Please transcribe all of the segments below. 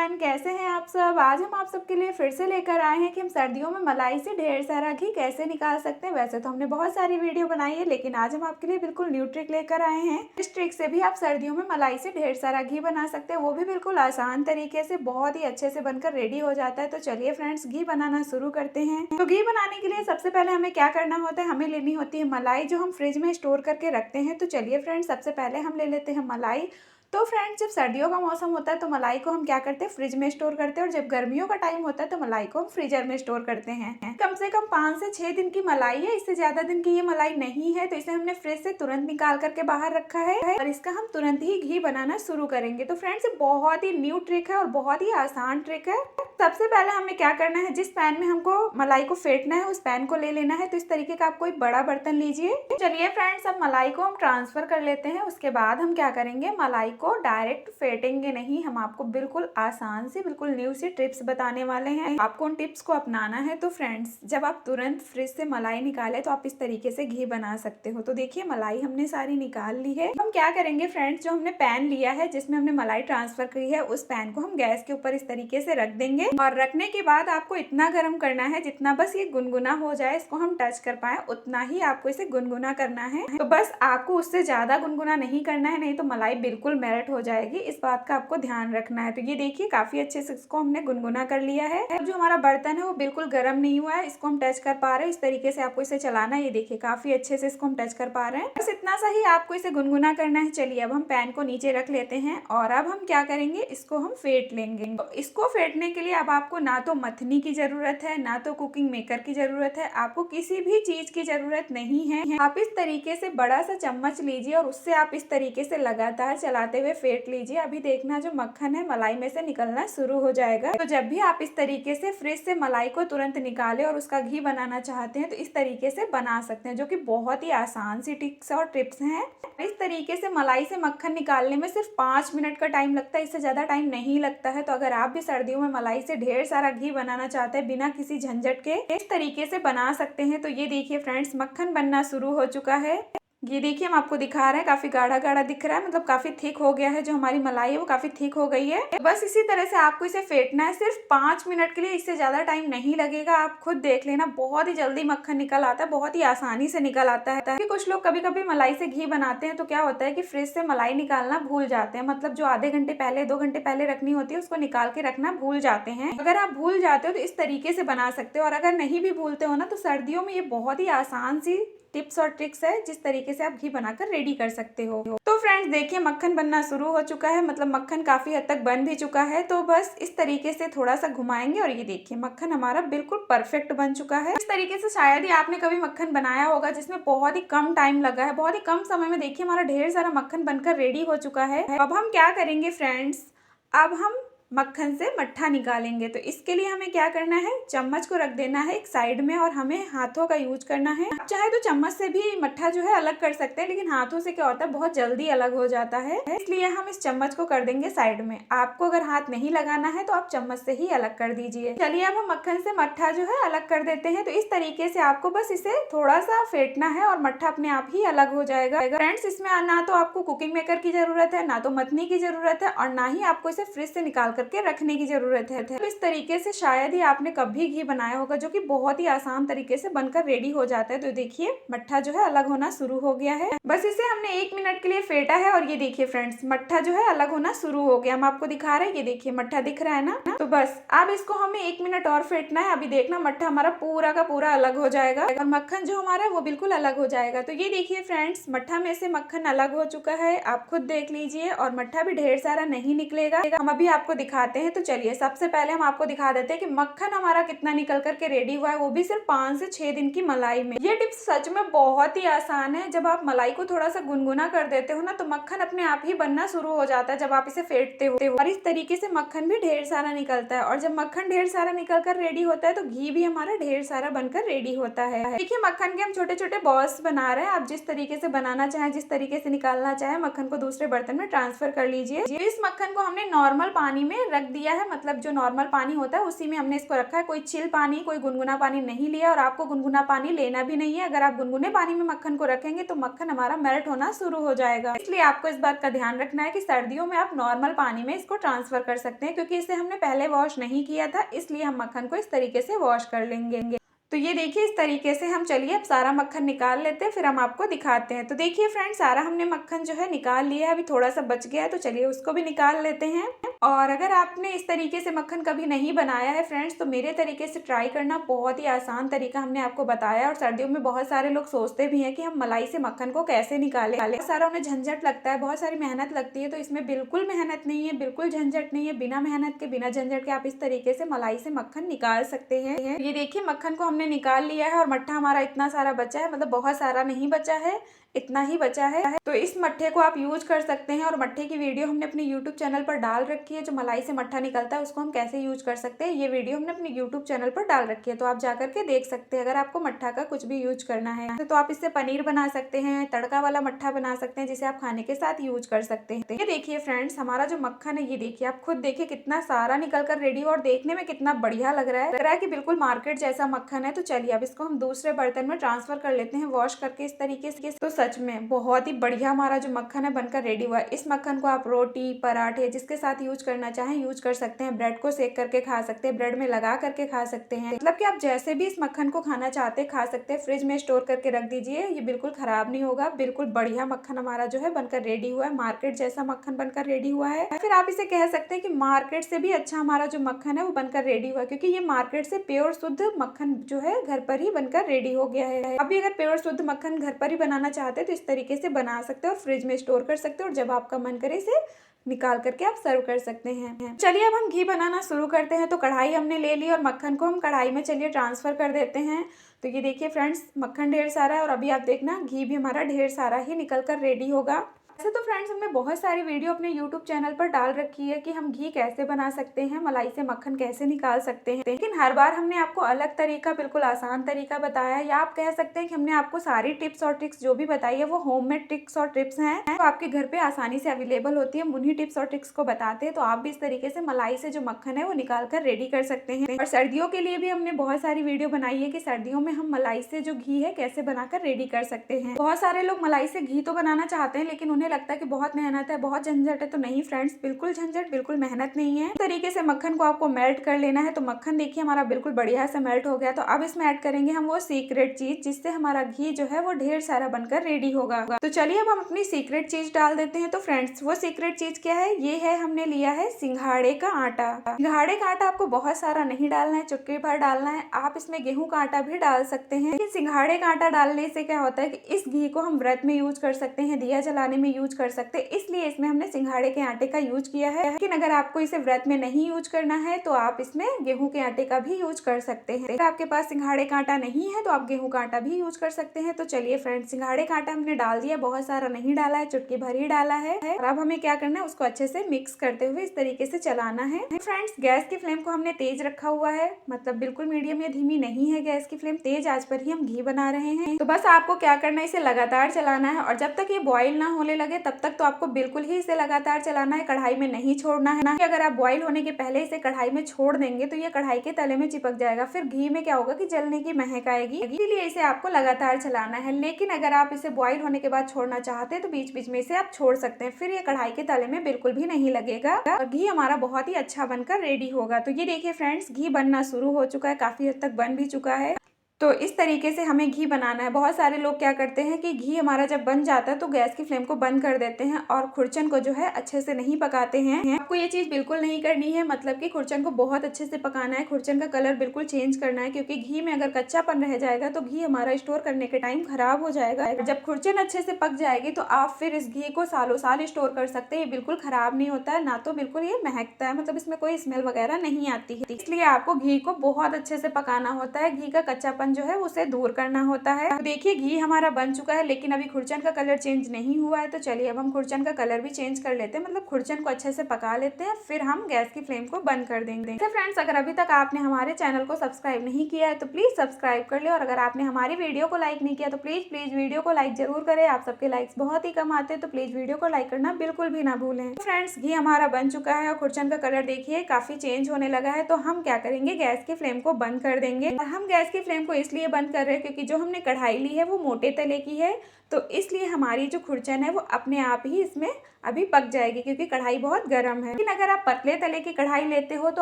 Everyone, कैसे हैं आप सब। आज हम आप सबके लिए फिर से लेकर आए हैं कि हम सर्दियों में मलाई से ढेर सारा घी कैसे निकाल सकते हैं। वैसे तो हमने बहुत सारी वीडियो बनाई है, लेकिन आज हम आपके लिए बिल्कुल न्यू ट्रिक लेकर आए हैं। इस ट्रिक से भी आप सर्दियों में मलाई से ढेर सारा घी बना सकते हैं, वो भी बिल्कुल आसान तरीके से, बहुत ही अच्छे से बनकर रेडी हो जाता है। तो चलिए फ्रेंड्स, घी बनाना शुरू करते हैं। तो घी बनाने के लिए सबसे पहले हमें क्या करना होता है, हमें लेनी होती है मलाई, जो हम फ्रिज में स्टोर करके रखते हैं। तो चलिए फ्रेंड्स, सबसे पहले हम ले लेते हैं मलाई। तो फ्रेंड्स, जब सर्दियों का मौसम होता है तो मलाई को हम क्या करते हैं, फ्रिज में स्टोर करते हैं, और जब गर्मियों का टाइम होता है तो मलाई को हम फ्रीजर में स्टोर करते हैं। कम से कम 5 से 6 दिन की मलाई है, इससे ज्यादा दिन की ये मलाई नहीं है। तो इसे हमने फ्रिज से तुरंत निकाल करके बाहर रखा है और इसका हम तुरंत ही घी बनाना शुरू करेंगे। तो फ्रेंड्स, बहुत ही न्यू ट्रिक है और बहुत ही आसान ट्रिक है। सबसे पहले हमें क्या करना है, जिस पैन में हमको मलाई को फेंटना है उस पैन को ले लेना है। तो इस तरीके का आप कोई बड़ा बर्तन लीजिए। चलिए फ्रेंड्स, अब मलाई को हम ट्रांसफर कर लेते हैं। उसके बाद हम क्या करेंगे, मलाई को डायरेक्ट फेंटेंगे नहीं, हम आपको बिल्कुल आसान से, बिल्कुल न्यू सी टिप्स बताने वाले हैं। आपको उन टिप्स को अपनाना है। तो फ्रेंड्स, जब आप तुरंत फ्रिज से मलाई निकाले तो आप इस तरीके से घी बना सकते हो। तो देखिए, मलाई हमने सारी निकाल ली है। हम क्या करेंगे फ्रेंड्स, जो हमने पैन लिया है जिसमें हमने मलाई ट्रांसफर की है, उस पैन को हम गैस के ऊपर इस तरीके से रख देंगे और रखने के बाद आपको इतना गर्म करना है जितना बस ये गुनगुना हो जाए, इसको हम टच कर पाए उतना ही आपको इसे गुनगुना करना है। तो बस आपको उससे ज्यादा गुनगुना नहीं करना है, नहीं तो मलाई बिल्कुल मेल्ट हो जाएगी। इस बात का आपको ध्यान रखना है। तो ये देखिए, काफी अच्छे से इसको हमने गुनगुना कर लिया है। अब जो हमारा बर्तन है वो बिल्कुल गर्म नहीं हुआ है, इसको हम टच कर पा रहे हैं। इस तरीके से आपको इसे चलाना है। ये देखिए, काफी अच्छे से इसको हम टच कर पा रहे हैं। बस इतना सा ही आपको इसे गुनगुना करना है। चलिए, अब हम पैन को नीचे रख लेते हैं और अब हम क्या करेंगे, इसको हम फेंट लेंगे। तो इसको फेंटने के लिए अब आपको ना तो मथनी की जरूरत है, ना तो कुकिंग मेकर की जरूरत है, आपको किसी भी चीज की जरूरत नहीं है। आप इस तरीके से बड़ा सा चम्मच लीजिए और उससे आप इस तरीके से लगातार चलाते हुए फेंट लीजिए। अभी देखना, जो मक्खन है मलाई में से निकलना शुरू हो जाएगा। तो जब भी आप इस तरीके से फ्रिज से मलाई को तुरंत निकाले और उसका घी बनाना चाहते हैं तो इस तरीके से बना सकते हैं, जो कि बहुत ही आसान सी टिप्स और टिप्स हैं। इस तरीके से मलाई से मक्खन निकालने में सिर्फ 5 मिनट का टाइम लगता है, इससे ज्यादा टाइम नहीं लगता है। तो अगर आप भी सर्दियों में मलाई से ढेर सारा घी बनाना चाहते हैं बिना किसी झंझट के, इस तरीके से बना सकते हैं। तो ये देखिए फ्रेंड्स, मक्खन बनना शुरू हो चुका है। ये देखिए, हम आपको दिखा रहे हैं, काफी गाढ़ा गाढ़ा दिख रहा है, मतलब काफी थिक हो गया है। जो हमारी मलाई है वो काफी थिक हो गई है। बस इसी तरह से आपको इसे फेंटना है सिर्फ 5 मिनट के लिए, इससे ज्यादा टाइम नहीं लगेगा। आप खुद देख लेना, बहुत ही जल्दी मक्खन निकल आता है, बहुत ही आसानी से निकल आता है। कुछ लोग कभी कभी मलाई से घी बनाते हैं तो क्या होता है कि फ्रिज से मलाई निकालना भूल जाते हैं, मतलब जो आधे घंटे पहले, 2 घंटे पहले रखनी होती है उसको निकाल के रखना भूल जाते हैं। अगर आप भूल जाते हो तो इस तरीके से बना सकते हो, और अगर नहीं भी भूलते हो ना, तो सर्दियों में ये बहुत ही आसान सी टिप्स और ट्रिक्स है जिस तरीके से आप घी बनाकर रेडी कर सकते हो। तो फ्रेंड्स देखिए, मक्खन बनना शुरू हो चुका है, मतलब मक्खन काफी हद तक बन भी चुका है। तो बस इस तरीके से थोड़ा सा घुमाएंगे और ये देखिए, मक्खन हमारा बिल्कुल परफेक्ट बन चुका है। इस तरीके से शायद ही आपने कभी मक्खन बनाया होगा जिसमें बहुत ही कम टाइम लगा है। बहुत ही कम समय में देखिए हमारा ढेर सारा मक्खन बनकर रेडी हो चुका है। अब हम क्या करेंगे फ्रेंड्स, अब हम मक्खन से मट्ठा निकालेंगे। तो इसके लिए हमें क्या करना है, चम्मच को रख देना है एक साइड में और हमें हाथों का यूज करना है। आप चाहे तो चम्मच से भी मट्ठा जो है अलग कर सकते हैं, लेकिन हाथों से क्या होता है, बहुत जल्दी अलग हो जाता है, इसलिए हम इस चम्मच को कर देंगे साइड में। आपको अगर हाथ नहीं लगाना है तो आप चम्मच से ही अलग कर दीजिए। चलिए, अब हम मक्खन से मट्ठा जो है अलग कर देते हैं। तो इस तरीके से आपको बस इसे थोड़ा सा फेंटना है और मट्ठा अपने आप ही अलग हो जाएगा। फ्रेंड्स, इसमें ना तो आपको कुकिंग मेकर की जरूरत है, ना तो मथनी की जरूरत है, और ना ही आपको इसे फ्रिज से निकाल करके रखने की जरूरत है। तो इस तरीके से शायद ही आपने कभी घी बनाया होगा, जो कि बहुत ही आसान तरीके से बनकर रेडी हो जाता है। तो देखिए, मट्ठा जो है अलग होना शुरू हो गया है। बस इसे हमने 1 मिनट के लिए फेंटा है और ये देखिए फ्रेंड्स, मट्ठा जो है अलग होना शुरू हो गया। हम आपको दिखा रहे हैं, ये देखिए मट्ठा दिख रहा है ना। तो बस अब इसको हमें 1 मिनट और फेंटना है। अभी देखना, मट्ठा हमारा पूरा का पूरा अलग हो जाएगा और मक्खन जो हमारा है वो बिल्कुल अलग हो जाएगा। तो ये देखिए फ्रेंड्स, मट्ठा में से मक्खन अलग हो चुका है, आप खुद देख लीजिए, और मट्ठा भी ढेर सारा नहीं निकलेगा। हम अभी आपको दिखाते हैं। तो चलिए, सबसे पहले हम आपको दिखा देते हैं कि मक्खन हमारा कितना निकल करके रेडी हुआ है, वो भी सिर्फ 5 से 6 दिन की मलाई में। ये टिप्स सच में बहुत ही आसान है। जब आप मलाई को थोड़ा सा गुनगुना कर देते हो ना, तो मक्खन अपने आप ही बनना शुरू हो जाता है जब आप इसे फेंटते हो, और इस तरीके से मक्खन भी ढेर सारा निकलता है। और जब मक्खन ढेर सारा निकल कर रेडी होता है तो घी भी हमारा ढेर सारा बनकर रेडी होता है। देखिए, मक्खन के हम छोटे छोटे बॉल्स बना रहे हैं। आप जिस तरीके से बनाना चाहें, जिस तरीके से निकालना चाहे, मक्खन को दूसरे बर्तन में ट्रांसफर कर लीजिए। इस मक्खन को हमने नॉर्मल पानी में रख दिया है, मतलब जो नॉर्मल पानी होता है उसी में हमने इसको रखा है। कोई चिल पानी, कोई गुनगुना पानी नहीं लिया, और आपको गुनगुना पानी लेना भी नहीं है। अगर आप गुनगुने पानी में मक्खन को रखेंगे तो मक्खन हमारा मेल्ट होना शुरू हो जाएगा। इसलिए आपको इस बात का ध्यान रखना है कि सर्दियों में आप नॉर्मल पानी में इसको ट्रांसफर कर सकते हैं, क्योंकि इसे हमने पहले वॉश नहीं किया था, इसलिए हम मक्खन को इस तरीके से वॉश कर लेंगे। तो ये देखिए इस तरीके से हम, चलिए अब सारा मक्खन निकाल लेते हैं, फिर हम आपको दिखाते हैं। तो देखिए फ्रेंड्स, सारा हमने मक्खन जो है निकाल लिया है। अभी थोड़ा सा बच गया है, तो चलिए उसको भी निकाल लेते हैं। और अगर आपने इस तरीके से मक्खन कभी नहीं बनाया है फ्रेंड्स, तो मेरे तरीके से ट्राई करना, बहुत ही आसान तरीका हमने आपको बताया। और सर्दियों में बहुत सारे लोग सोचते भी हैं कि हम मलाई से मक्खन को कैसे निकालें। बहुत सारा उन्हें झंझट लगता है, बहुत सारी मेहनत लगती है, तो इसमें बिल्कुल मेहनत नहीं है, बिल्कुल झंझट नहीं है। बिना मेहनत के, बिना झंझट के आप इस तरीके से मलाई से मक्खन निकाल सकते हैं। ये देखिए मक्खन को हमने निकाल लिया है, और मट्ठा हमारा इतना सारा बचा है, मतलब बहुत सारा नहीं बचा है, इतना ही बचा है। तो इस मट्ठे को आप यूज कर सकते हैं, और मट्ठे की वीडियो हमने अपने यूट्यूब चैनल पर डाल रखी है। जो मलाई से मट्ठा निकलता है उसको हम कैसे यूज कर सकते हैं, ये वीडियो हमने अपने यूट्यूब चैनल पर डाल रखी है, तो आप जाकर के देख सकते हैं। अगर आपको मट्ठा का कुछ भी यूज करना है तो आप इससे पनीर बना सकते हैं, तड़का वाला मट्ठा बना सकते हैं, जिसे आप खाने के साथ यूज कर सकते हैं। ये देखिए फ्रेंड्स, हमारा जो मक्खन है, ये देखिए आप खुद देखिए कितना सारा निकल कर रेडी हो, और देखने में कितना बढ़िया लग रहा है कि बिल्कुल मार्केट जैसा मक्खन है। तो चलिए अब इसको हम दूसरे बर्तन में ट्रांसफर कर लेते हैं, वॉश करके इस तरीके से। तो सच में बहुत ही बढ़िया हमारा जो मक्खन है बनकर रेडी हुआ है। इस मक्खन को आप रोटी, पराठे, जिसके साथ यूज करना चाहें यूज कर सकते हैं। ब्रेड को सेक करके खा सकते हैं, ब्रेड में लगा करके खा सकते हैं, मतलब कि आप जैसे भी इस मक्खन को खाना चाहते हैं खा सकते हैं। फ्रिज में स्टोर करके रख दीजिए, ये बिल्कुल खराब नहीं होगा। बिल्कुल बढ़िया मक्खन हमारा जो है बनकर रेडी हुआ है, मार्केट जैसा मक्खन बनकर रेडी हुआ है। फिर आप इसे कह सकते हैं कि मार्केट से भी अच्छा हमारा जो मक्खन है वो बनकर रेडी हुआ है, क्योंकि ये मार्केट से प्योर शुद्ध मक्खन जो है घर पर ही बनकर रेडी हो गया है। अभी अगर प्योर शुद्ध मक्खन घर पर ही बनाना चाहते हैं तो इस तरीके से बना सकते हो, और फ्रिज में स्टोर कर सकते हो, और जब आपका मन करे इसे निकाल करके आप सर्व कर सकते हैं। चलिए अब हम घी बनाना शुरू करते हैं। तो कढ़ाई हमने ले ली, और मक्खन को हम कढ़ाई में चलिए ट्रांसफर कर देते हैं। तो ये देखिए फ्रेंड्स, मक्खन ढेर सारा है, और अभी आप देखना घी भी हमारा ढेर सारा ही निकल कर रेडी होगा। वैसे तो फ्रेंड्स हमने बहुत सारी वीडियो अपने YouTube चैनल पर डाल रखी है कि हम घी कैसे बना सकते हैं, मलाई से मक्खन कैसे निकाल सकते हैं, लेकिन हर बार हमने आपको अलग तरीका, बिल्कुल आसान तरीका बताया है। या आप कह सकते हैं कि हमने आपको सारी टिप्स और ट्रिक्स जो भी बताई है वो होममेड ट्रिक्स और टिप्स हैं, तो आपके घर पे आसानी से अवेलेबल होती है। हम उन्हीं टिप्स और ट्रिक्स को बताते हैं, तो आप भी इस तरीके से मलाई से जो मक्खन है वो निकाल कर रेडी कर सकते हैं। और सर्दियों के लिए भी हमने बहुत सारी वीडियो बनाई है कि सर्दियों में हम मलाई से जो घी है कैसे बनाकर रेडी कर सकते हैं। बहुत सारे लोग मलाई से घी तो बनाना चाहते हैं, लेकिन उन्हें लगता है कि बहुत मेहनत है, बहुत झंझट है। तो नहीं फ्रेंड्स, बिल्कुल झंझट, बिल्कुल मेहनत नहीं है। इस तरीके से मक्खन को आपको मेल्ट कर लेना है। तो मक्खन देखिए हमारा बिल्कुल बढ़िया से मेल्ट हो गया। तो अब इसमें ऐड करेंगे हम वो सीक्रेट चीज, जिससे हमारा घी जो है वो ढेर सारा बनकर रेडी होगा। तो चलिए अब हम अपनी सीक्रेट चीज डाल देते हैं। तो फ्रेंड्स वो सीक्रेट चीज क्या है, ये है, हमने लिया है सिंघाड़े का आटा। सिंघाड़े का आटा आपको बहुत सारा नहीं डालना है, चुटकी भर डालना है। आप इसमें गेहूं का आटा भी डाल सकते हैं, लेकिन सिंघाड़े का आटा डालने से क्या होता है कि इस घी को हम व्रत में यूज कर सकते हैं, दिया जलाने में यूज कर सकते हैं, इसलिए इसमें हमने सिंघाड़े के आटे का यूज किया है। लेकिन अगर आपको इसे व्रत में नहीं यूज करना है तो आप इसमें गेहूं के आटे का भी यूज कर सकते हैं। अगर आपके पास सिंघाड़े का आटा नहीं है तो आप गेहूं का आटा भी यूज कर सकते हैं। तो चलिए फ्रेंड्स, सिंघाड़े का आटा हमने डाल दिया, बहुत सारा नहीं डाला है, चुटकी भर ही डाला है। और अब हमें क्या करना है, उसको अच्छे से मिक्स करते हुए इस तरीके से चलाना है। फ्रेंड्स गैस की फ्लेम को हमने तेज रखा हुआ है, मतलब बिल्कुल मीडियम या धीमी नहीं है गैस की फ्लेम, तेज आंच पर ही हम घी बना रहे हैं। तो बस आपको क्या करना है, इसे लगातार चलाना है, और जब तक ये बॉईल ना होने लगे तब तक तो आपको बिल्कुल ही इसे लगातार चलाना है, कढ़ाई में नहीं छोड़ना है। अगर आप बॉईल होने के पहले इसे कढ़ाई में छोड़ देंगे तो ये कढ़ाई के तले में चिपक जाएगा, फिर घी में क्या होगा कि जलने की महक आएगी, इसीलिए इसे आपको लगातार चलाना है। लेकिन अगर आप इसे बॉईल होने के बाद छोड़ना चाहते हैं तो बीच बीच में इसे आप छोड़ सकते हैं, फिर ये कढ़ाई के तले में बिल्कुल भी नहीं लगेगा, और घी हमारा बहुत ही अच्छा बनकर रेडी होगा। तो ये देखिए फ्रेंड्स, घी बनना शुरू हो चुका है, काफी हद तक बन भी चुका है। तो इस तरीके से हमें घी बनाना है। बहुत सारे लोग क्या करते हैं कि घी हमारा जब बन जाता है तो गैस की फ्लेम को बंद कर देते हैं और खुरचन को जो है अच्छे से नहीं पकाते हैं। आपको ये चीज बिल्कुल नहीं करनी है, मतलब कि खुरचन को बहुत अच्छे से पकाना है, खुरचन का कलर बिल्कुल चेंज करना है, क्योंकि घी में अगर कच्चापन रह जाएगा तो घी हमारा स्टोर करने के टाइम खराब हो जाएगा। जब खुरचन अच्छे से पक जाएगी तो आप फिर इस घी को सालों साल स्टोर कर सकते हैं, ये बिल्कुल खराब नहीं होता है, ना तो बिल्कुल ये महकता है, मतलब इसमें कोई स्मेल वगैरह नहीं आती है। इसलिए आपको घी को बहुत अच्छे से पकाना होता है। घी का कच्चापन कच्चापन जो है उसे दूर करना होता है। तो देखिए घी हमारा बन चुका है, लेकिन अभी खुरचन का कलर चेंज नहीं हुआ है। तो चलिए अब हम खुरचन का कलर भी चेंज कर लेते हैं, मतलब खुरचन को अच्छे से पका लेते हैं, फिर हम गैस की फ्लेम को बंद कर देंगे। तो फ्रेंड्स, अगर अभी तक आपने हमारे चैनल को सब्सक्राइब नहीं किया है तो प्लीज सब्सक्राइब कर ले, और अगर आपने हमारी वीडियो को लाइक नहीं किया तो प्लीज वीडियो को लाइक जरूर करें। आप सबके लाइक्स बहुत ही कम आते हैं, तो प्लीज वीडियो को लाइक करना बिल्कुल भी ना भूलें। फ्रेंड्स, घी हमारा बन चुका है और खुरचन का कलर देखिए काफी चेंज होने लगा है। तो हम क्या करेंगे, गैस की फ्लेम को बंद कर देंगे। और हम गैस की फ्लेम को इसलिए बंद कर रहे हैं क्योंकि जो हमने कढ़ाई ली है वो मोटे तले की है, तो इसलिए हमारी जो खुरचन है वो अपने आप ही इसमें अभी पक जाएगी, क्योंकि कढ़ाई बहुत गर्म है। लेकिन अगर आप पतले तले की कढ़ाई लेते हो तो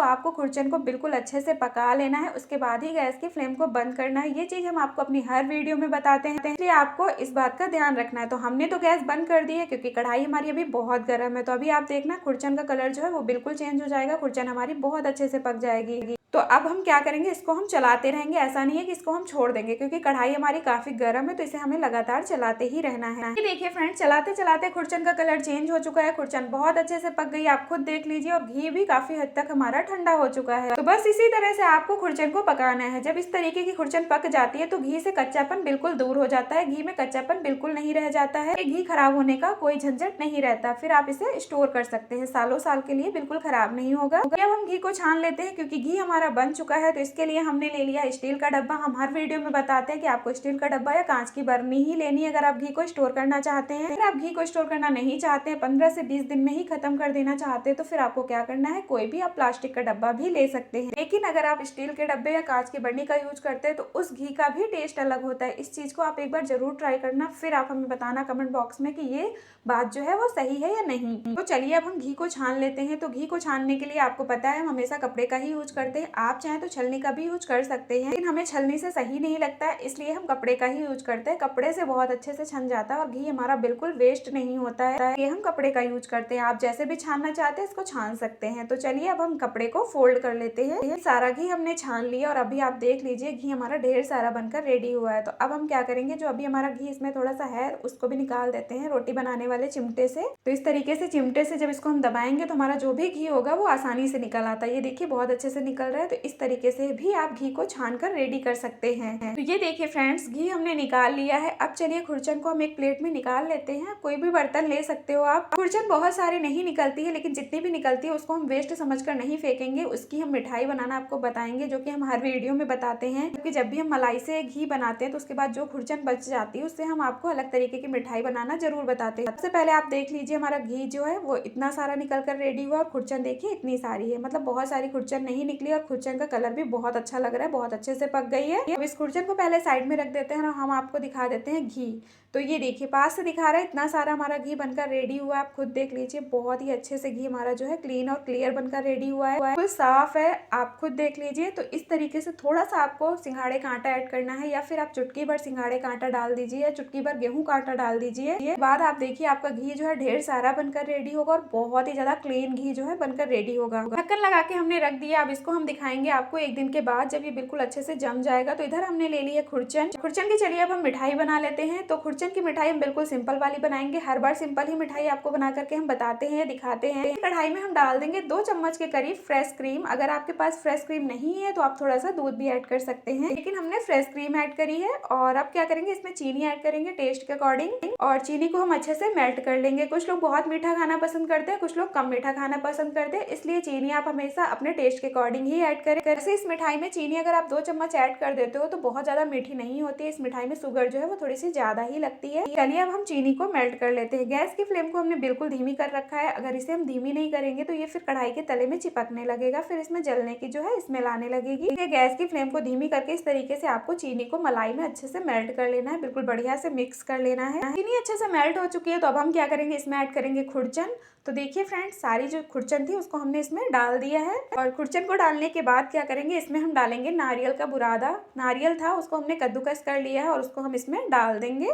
आपको खुरचन को बिल्कुल अच्छे से पका लेना है, उसके बाद ही गैस की फ्लेम को बंद करना है। ये चीज हम आपको अपनी हर वीडियो में बताते हैं, इसलिए आपको इस बात का ध्यान रखना है। तो हमने तो गैस बंद कर दी है क्योंकि कढ़ाई हमारी अभी बहुत गर्म है। तो अभी आप देखना खुरचन का कलर जो है वो बिल्कुल चेंज हो जाएगा, खुरचन हमारी बहुत अच्छे से पक जाएगी। तो अब हम क्या करेंगे, इसको हम चलाते रहेंगे, ऐसा नहीं है कि इसको हम छोड़ देंगे, क्योंकि कढ़ाई हमारी काफी गर्म है, तो इसे हमें लगातार चलाते ही रहना है। ये देखिए फ्रेंड्स, चलाते चलाते खुरचन का कलर चेंज हो चुका है, खुरचन बहुत अच्छे से पक गई, आप खुद देख लीजिए, और घी भी काफी हद तक हमारा ठंडा हो चुका है। तो बस इसी तरह से आपको खुरचन को पकाना है। जब इस तरीके की खुरचन पक जाती है तो घी से कच्चापन बिल्कुल दूर हो जाता है, घी में कच्चापन बिल्कुल नहीं रह जाता है, घी खराब होने का कोई झंझट नहीं रहता। फिर आप इसे स्टोर कर सकते हैं, सालों साल के लिए बिल्कुल खराब नहीं होगा। अब हम घी को छान लेते हैं, क्योंकि घी हमारा बन चुका है। तो इसके लिए हमने ले लिया स्टील का डब्बा। हम हर वीडियो में बताते हैं कि आपको स्टील का डब्बा या कांच की बर्नी ही लेनी है अगर आप घी को स्टोर करना चाहते हैं। अगर आप घी को स्टोर करना नहीं चाहते हैं, 15 से 20 दिन में ही खत्म कर देना चाहते हैं, तो फिर आपको क्या करना है, कोई भी आप प्लास्टिक का डब्बा भी ले सकते हैं। लेकिन अगर आप स्टील के डब्बे या कांच की बर्नी का यूज करते हैं तो उस घी का भी टेस्ट अलग होता है। इस चीज को आप एक बार जरूर ट्राई करना, फिर आप हमें बताना कमेंट बॉक्स में कि ये बात जो है वो सही है या नहीं। तो चलिए अब हम घी को छान लेते हैं। तो घी को छानने के लिए आपको पता है हम हमेशा कपड़े का ही यूज करते हैं, आप चाहें तो छलनी का भी यूज कर सकते हैं, लेकिन हमें छलनी से सही नहीं लगता है, इसलिए हम कपड़े का ही यूज करते हैं। कपड़े से बहुत अच्छे से छन जाता है और घी हमारा बिल्कुल वेस्ट नहीं होता है, ये हम कपड़े का यूज करते हैं। आप जैसे भी छानना चाहते हैं इसको छान सकते हैं। तो चलिए अब हम कपड़े को फोल्ड कर लेते हैं। सारा घी हमने छान लिया और अभी आप देख लीजिए घी हमारा ढेर सारा बनकर रेडी हुआ है। तो अब हम क्या करेंगे, जो अभी हमारा घी इसमें थोड़ा सा है उसको भी निकाल देते हैं रोटी बनाने वाले चिमटे से। तो इस तरीके से चिमटे से जब इसको हम दबाएंगे तो हमारा जो भी घी होगा वो आसानी से निकल आता है। ये देखिए बहुत अच्छे से निकल रहा है। तो इस तरीके से भी आप घी को छान कर रेडी कर सकते हैं। तो ये देखिए फ्रेंड्स, घी हमने निकाल लिया है। अब चलिए खुरचन को हम एक प्लेट में निकाल लेते हैं। कोई भी बर्तन ले सकते हो आप। खुरचन बहुत सारी नहीं निकलती है, लेकिन जितनी भी निकलती है उसको हम वेस्ट समझकर नहीं फेंकेंगे, उसकी हम मिठाई बनाना आपको बताएंगे, जो कि हम हर वीडियो में बताते हैं। क्योंकि जब भी हम मलाई से घी बनाते हैं तो उसके बाद जो खुरचन बच जाती है उससे हम आपको अलग तरीके की मिठाई बनाना जरूर बताते हैं। सबसे पहले आप देख लीजिए हमारा घी जो है वो इतना सारा निकल कर रेडी हुआ, और खुरचन देखिए इतनी सारी है, मतलब बहुत सारी खुरचन नहीं निकली, और खुरचन का कलर भी बहुत अच्छा लग रहा है, बहुत अच्छे से पक गई है। अब इस खुरचन को पहले साइड में रख देते हैं और हम आपको दिखा देते हैं घी। तो ये देखिए पास से दिखा रहा है, इतना सारा हमारा घी बनकर रेडी हुआ है। आप खुद देख लीजिए बहुत ही अच्छे से घी हमारा जो है क्लीन और क्लियर बनकर रेडी हुआ है, बिल्कुल साफ है, आप खुद देख लीजिए। तो इस तरीके से थोड़ा सा आपको सिंघाड़े का आटा ऐड करना है, या फिर आप चुटकी भर सिंघाड़े का आटा डाल दीजिए, या चुटकी भर गेहूं का आटा डाल दीजिए। ये बाद आप देखिए आपका घी जो है ढेर सारा बनकर रेडी होगा, और बहुत ही ज्यादा क्लीन घी जो है बनकर रेडी होगा। ढक्कन लगा के हमने रख दिया। अब इसको हम दिखाएंगे आपको एक दिन के बाद, जब ये बिल्कुल अच्छे से जम जाएगा। तो इधर हमने ले ली है खुरचन की। चलिए अब हम मिठाई बना लेते हैं। तो खुरचन की मिठाई हम बिल्कुल सिंपल वाली बनाएंगे। हर बार सिंपल ही मिठाई आपको बना करके हम बताते हैं, दिखाते हैं। कढ़ाई में हम डाल देंगे 2 चम्मच के करीब फ्रेश क्रीम। अगर आपके पास फ्रेश क्रीम नहीं है तो आप थोड़ा सा दूध भी ऐड कर सकते हैं, लेकिन हमने फ्रेश क्रीम ऐड करी है। और अब क्या करेंगे, इसमें चीनी ऐड करेंगे टेस्ट के अकॉर्डिंग, और चीनी को हम अच्छे से मेल्ट कर लेंगे। कुछ लोग बहुत मीठा खाना पसंद करते हैं, कुछ लोग कम मीठा खाना पसंद करते हैं, इसलिए चीनी आप हमेशा अपने टेस्ट के अकॉर्डिंग ही ऐड करें। वैसे इस मिठाई में चीनी अगर आप 2 चम्मच ऐड कर देते हो तो बहुत ज्यादा मीठी नहीं होती है। इस मिठाई में शुगर जो है वो थोड़ी सी ज्यादा ही लगती है। चलिए अब हम चीनी को मेल्ट कर लेते हैं। गैस की फ्लेम को हमने बिल्कुल धीमी कर रखा है। अगर इसे हम धीमी नहीं करेंगे तो ये फिर कढ़ाई के तले में चिपकने लगेगा, फिर इसमें जलने की जो है स्मेल आने लगेगी। गैस की फ्लेम को धीमी करके इस तरीके से आपको चीनी को मलाई में अच्छे से मेल्ट कर लेना है, बिल्कुल बढ़िया से मिक्स कर लेना है। चीनी अच्छे से मेल्ट हो चुकी है। तो अब हम क्या करेंगे, इसमें ऐड करेंगे खुरचन। तो देखिए फ्रेंड्स, सारी जो खुरचन थी उसको हमने इसमें डाल दिया है, और खुरचन को डालने के बाद क्या करेंगे, इसमें हम डालेंगे नारियल का बुरादा। नारियल था उसको हमने कद्दूकस कर लिया है और उसको हम इसमें डाल देंगे।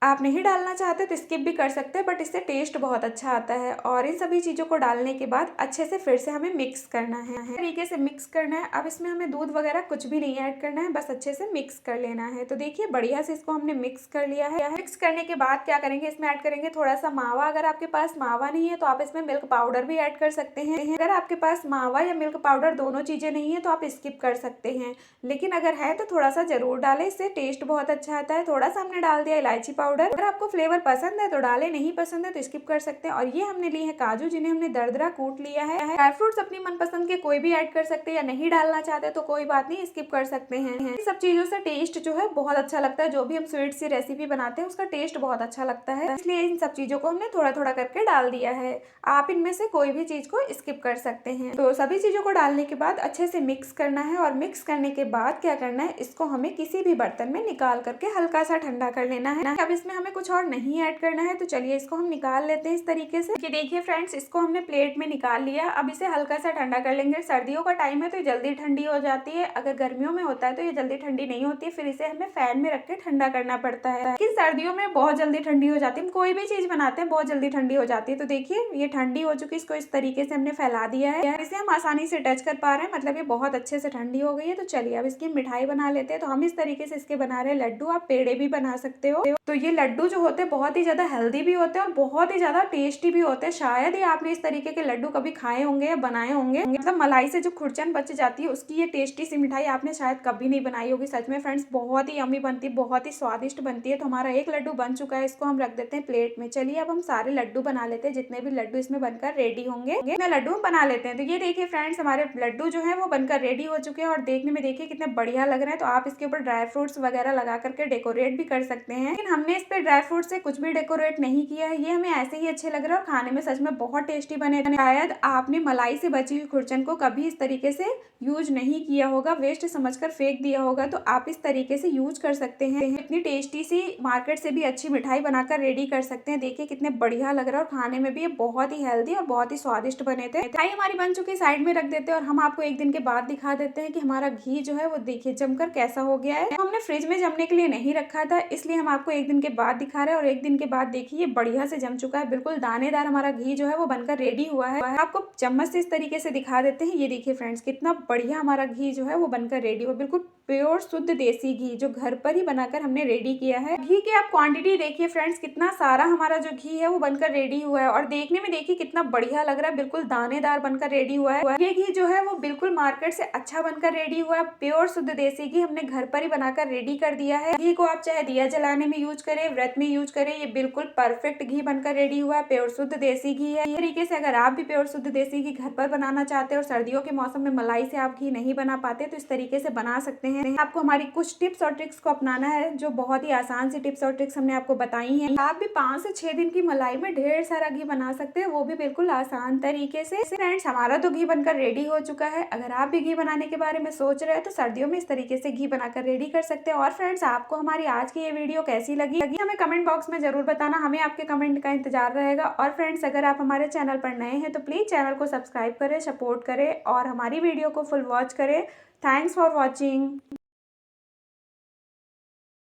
आप नहीं डालना चाहते तो स्किप भी कर सकते हैं, बट इससे टेस्ट बहुत अच्छा आता है। और इन सभी चीज़ों को डालने के बाद अच्छे से फिर से हमें मिक्स करना है, तरीके से मिक्स करना है। अब इसमें हमें दूध वगैरह कुछ भी नहीं ऐड करना है, बस अच्छे से मिक्स कर लेना है। तो देखिए बढ़िया से इसको हमने मिक्स कर लिया है। मिक्स करने के बाद क्या करेंगे, इसमें ऐड करेंगे थोड़ा सा मावा। अगर आपके पास मावा नहीं है तो आप इसमें मिल्क पाउडर भी ऐड कर सकते हैं। अगर आपके पास मावा या मिल्क पाउडर दोनों चीज़ें नहीं है तो आप स्किप कर सकते हैं, लेकिन अगर है तो थोड़ा सा जरूर डालें, इससे टेस्ट बहुत अच्छा आता है। थोड़ा सा हमने डाल दिया इलायची पाउडर। अगर आपको फ्लेवर पसंद है तो डालें, नहीं पसंद है तो स्किप कर सकते हैं। और ये हमने लिए हैं काजू, जिन्हें हमने दरदरा कूट लिया है। ड्राई फ्रूट्स अपनी मनपसंद के कोई भी ऐड कर सकते हैं, या नहीं डालना चाहते तो कोई बात नहीं, स्किप कर सकते हैं। इन सब चीजों से टेस्ट जो है बहुत अच्छा लगता है। जो भी हम स्वीट सी रेसिपी बनाते हैं उसका टेस्ट बहुत अच्छा लगता है, इसलिए इन सब चीजों को हमने थोड़ा थोड़ा करके डाल दिया है। आप इनमें से कोई भी चीज को स्किप कर सकते हैं। तो सभी चीजों को डालने के बाद अच्छे से मिक्स करना है, और मिक्स करने के बाद क्या करना है, इसको हमें किसी भी बर्तन में निकाल करके हल्का सा ठंडा कर लेना है। अब इसमें हमें कुछ और नहीं ऐड करना है, तो चलिए इसको हम निकाल लेते हैं इस तरीके से। कि देखिए फ्रेंड्स, इसको हमने प्लेट में निकाल लिया। अब इसे हल्का सा ठंडा कर लेंगे। सर्दियों का टाइम है तो जल्दी ठंडी हो जाती है, अगर गर्मियों में होता है तो ये जल्दी ठंडी नहीं होती है, फिर इसे हमें फैन में रख के ठंडा करना पड़ता है। लेकिन सर्दियों में बहुत जल्दी ठंडी हो जाती है। कोई भी चीज बनाते हैं बहुत जल्दी ठंडी हो जाती है। तो देखिए ये ठंडी हो चुकी है, इसको इस तरीके से हमने फैला दिया है, इसे हम आसानी से टच कर पा रहे हैं, मतलब ये बहुत अच्छे से ठंडी हो गई है। तो चलिए अब इसकी मिठाई बना लेते हैं। तो हम इस तरीके से इसके बना रहे हैं लड्डू। आप पेड़े भी बना सकते हो। तो ये लड्डू जो होते हैं बहुत ही ज्यादा हेल्दी भी होते हैं और बहुत ही ज्यादा टेस्टी भी होते हैं। शायद ही आपने इस तरीके के लड्डू कभी खाए होंगे या बनाए होंगे। मतलब मलाई से जो खुरचन बच जाती है उसकी ये टेस्टी सी मिठाई आपने शायद कभी नहीं बनाई होगी। सच में फ्रेंड्स बहुत ही यम्मी बनती है, बहुत ही स्वादिष्ट बनती है। तो हमारा एक लड्डू बन चुका है, इसको हम रख देते हैं प्लेट में। चलिए अब हम सारे लड्डू बना लेते हैं, जितने भी लड्डू इसमें बनकर रेडी होंगे लड्डू हम बना लेते हैं। तो ये देखिए फ्रेंड्स, हमारे लड्डू जो है वो बनकर रेडी हो चुके हैं, और देखने में देखिए कितने बढ़िया लग रहे हैं। तो आप इसके ऊपर ड्राई फ्रूट्स वगैरह लगा करके डेकोरेट भी कर सकते हैं, लेकिन हमने इस पे ड्राई फ्रूट से कुछ भी डेकोरेट नहीं किया है। ये हमें ऐसे ही अच्छे लग रहे हैं, और खाने में सच में बहुत टेस्टी बने। शायद आपने मलाई से बची हुई खुरचन को कभी इस तरीके से यूज नहीं किया होगा, वेस्ट समझकर फेंक दिया होगा, तो आप इस तरीके से यूज कर सकते हैं। इतनी टेस्टी सी मार्केट से भी अच्छी मिठाई बनाकर रेडी कर सकते हैं। देखिए कितने बढ़िया लग रहा है, और खाने में भी ये बहुत ही हेल्दी और बहुत ही स्वादिष्ट बने थे। मिठाई हमारी बन चुकी, साइड में रख देते हैं, और हम आपको एक दिन के बाद दिखा देते हैं कि हमारा घी जो है वो देखिए जमकर कैसा हो गया है। हमने फ्रिज में जमने के लिए नहीं रखा था, इसलिए हम आपको एक दिन के बाद दिखा रहे हैं। और एक दिन के बाद देखिए बढ़िया से जम चुका है, बिल्कुल दानेदार हमारा घी जो है वो बनकर रेडी हुआ है। आपको चम्मच से इस तरीके से दिखा देते हैं। ये देखिए फ्रेंड्स, कितना बढ़िया हमारा घी जो है वो बनकर रेडी हुआ, बिल्कुल प्योर शुद्ध देसी घी जो घर पर ही बनाकर हमने रेडी किया है। घी की आप क्वांटिटी देखिए फ्रेंड्स, कितना सारा हमारा जो घी है वो बनकर रेडी हुआ है, और देखने में देखिए कितना बढ़िया लग रहा है, बिल्कुल दानेदार बनकर रेडी हुआ है। ये घी जो है वो बिल्कुल मार्केट से अच्छा बनकर रेडी हुआ है। प्योर शुद्ध देसी घी हमने घर पर ही बनाकर रेडी कर दिया है। घी को आप चाहे दिया जलाने में यूज करें, व्रत में यूज करें, ये बिल्कुल परफेक्ट घी बनकर रेडी हुआ है। प्योर शुद्ध देसी घी है। इस तरीके से अगर आप भी प्योर शुद्ध देसी घी घर पर बनाना चाहते हैं, और सर्दियों के मौसम में मलाई से आप घी नहीं बना पाते, तो इस तरीके से बना सकते हैं। आपको हमारी कुछ टिप्स और ट्रिक्स को अपनाना है, जो बहुत ही आसान सी टिप्स और ट्रिक्स हमने आपको बताई हैं। आप भी 5 से 6 दिन की मलाई में ढेर सारा घी बना सकते हैं, वो भी बिल्कुल आसान तरीके से। फ्रेंड्स, हमारा तो घी बनकर रेडी हो चुका है। अगर आप भी घी बनाने के बारे में सोच रहे हैं तो सर्दियों में इस तरीके से घी बनाकर रेडी कर सकते हैं। और फ्रेंड्स, आपको हमारी आज की ये वीडियो कैसी लगी हमें कमेंट बॉक्स में जरूर बताना, हमें आपके कमेंट का इंतजार रहेगा। और फ्रेंड्स, अगर आप हमारे चैनल पर नए हैं तो प्लीज चैनल को सब्सक्राइब करें, सपोर्ट करें, और हमारी वीडियो को फुल वॉच करें। Thanks for watching.